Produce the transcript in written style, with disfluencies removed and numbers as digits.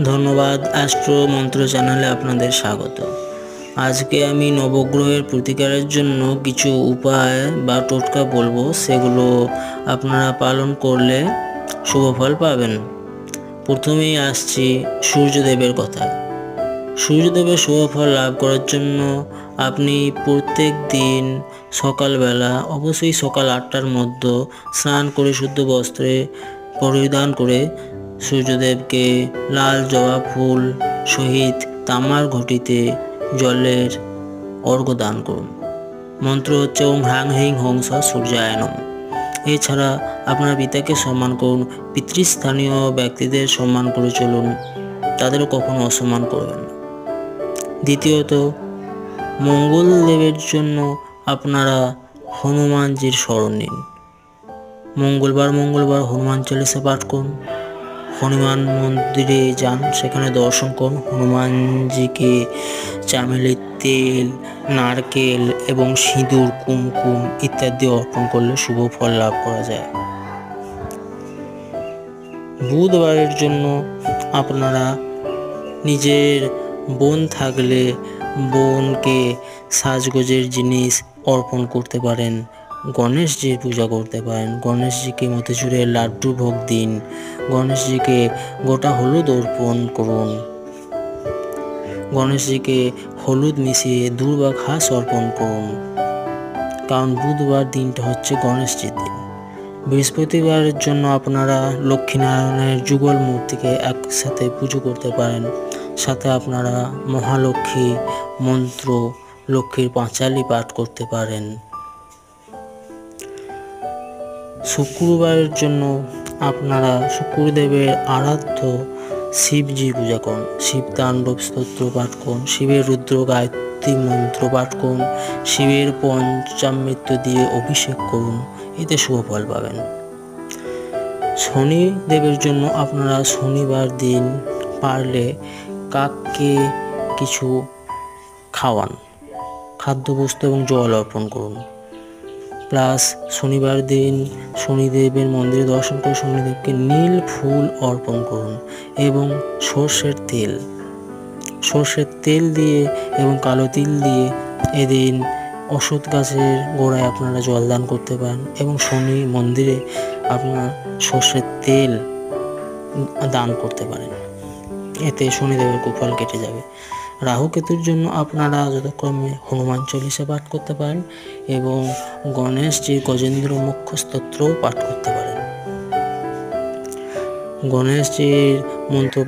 ধন্যবাদ। অ্যাস্ট্রো মন্ত্র চ্যানেলে আপনাদের স্বাগত। আজকে আমি নবগ্রহের প্রতিকারের জন্য কিছু উপায় বা টোটকা বলবো, সেগুলো আপনারা পালন করলে শুভ ফল পাবেন। প্রথমেই আসছি সূর্যদেবের কথা। সূর্যদেবের শুভ ফল লাভ করার জন্য আপনি প্রত্যেক দিন সকালবেলা, অবশ্যই সকাল 8টার মধ্যে স্নান করে শুদ্ধ বস্ত্রে পরিধান করে সূর্যদেবকে লাল জবা ফুল সহিত তামার ঘটিতে জলের অর্ঘ্য দান করুন। মন্ত্র হচ্ছে ওম হ্রাং হ্রিং হং স সূর্যায় নমঃ। এছাড়া আপনার পিতাকে সম্মান করুন, পিতৃস্থানীয় ব্যক্তিদের সম্মান করে চলুন, তাদেরও কখনো অসম্মান করবেন না। দ্বিতীয়ত, মঙ্গলদেবের জন্য আপনারা হনুমানজির শরণ নিন। মঙ্গলবার হনুমান চালিসা পাঠ করুন, হনুমান মন্দিরে যান, সেখানে দর্শন করুন। হনুমানজিকে চামেলির তেল, নারকেল এবং সিঁদুর, কুমকুম ইত্যাদি অর্পণ করলে শুভ ফল লাভ করা যায়। বুধবারের জন্য আপনারা নিজের বোন থাকলে বোনকে সাজগোজের জিনিস অর্পণ করতে পারেন। গণেশজির পূজা করতে পারেন, গণেশজিকে মতিচুরের লাড্ডু ভোগ দিন, গণেশজিকে গোটা হলুদ অর্পণ করুন, গণেশজিকে হলুদ মিশিয়ে দূর্বা বা ঘাস অর্পণ করুন, কারণ বুধবার দিনটা হচ্ছে গণেশজির দিন। বৃহস্পতিবারের জন্য আপনারা লক্ষ্মীনারায়ণের যুগল মূর্তিকে একসাথে পুজো করতে পারেন। সাথে আপনারা মহালক্ষ্মী মন্ত্র, লক্ষ্মীর পাঁচালি পাঠ করতে পারেন। শুক্রবারের জন্য আপনারা শুক্রদেবের আরাধ্য শিবজি পূজা করুন, শিব তাণ্ডব স্তোত্র পাঠ করুন, শিবের রুদ্র গায়ত্রী মন্ত্র পাঠ করুন, শিবের পঞ্চামৃত দিয়ে অভিষেক করুন, এতে শুভ ফল পাবেন। শনিদেবের জন্য আপনারা শনিবার দিন পারলে কাককে কিছু খাওয়ান, খাদ্যবস্তু এবং জল অর্পণ করুন। প্লাস শনিবার দিন শনিদেবের মন্দিরে দর্শন করে শনিদেবকে নীল ফুল অর্পণ করুন এবং সর্ষের তেল দিয়ে এবং কালো তিল দিয়ে এদিন অশ্বত্থ গাছের গোড়ায় আপনারা জলদান করতে পারেন এবং শনি মন্দিরে আপনার সর্ষের তেল দান করতে পারেন। এতে শনিদেবের কুফল কেটে যাবে। রাহু কেতুর জন্য আপনারা যথাক্রমে হনুমান চালিসা পাঠ করতে পারেন এবং গণেশজির গজেন্দ্র মোক্ষ স্তোত্রও পাঠ করতে পারেন। গণেশজির মন্ত্র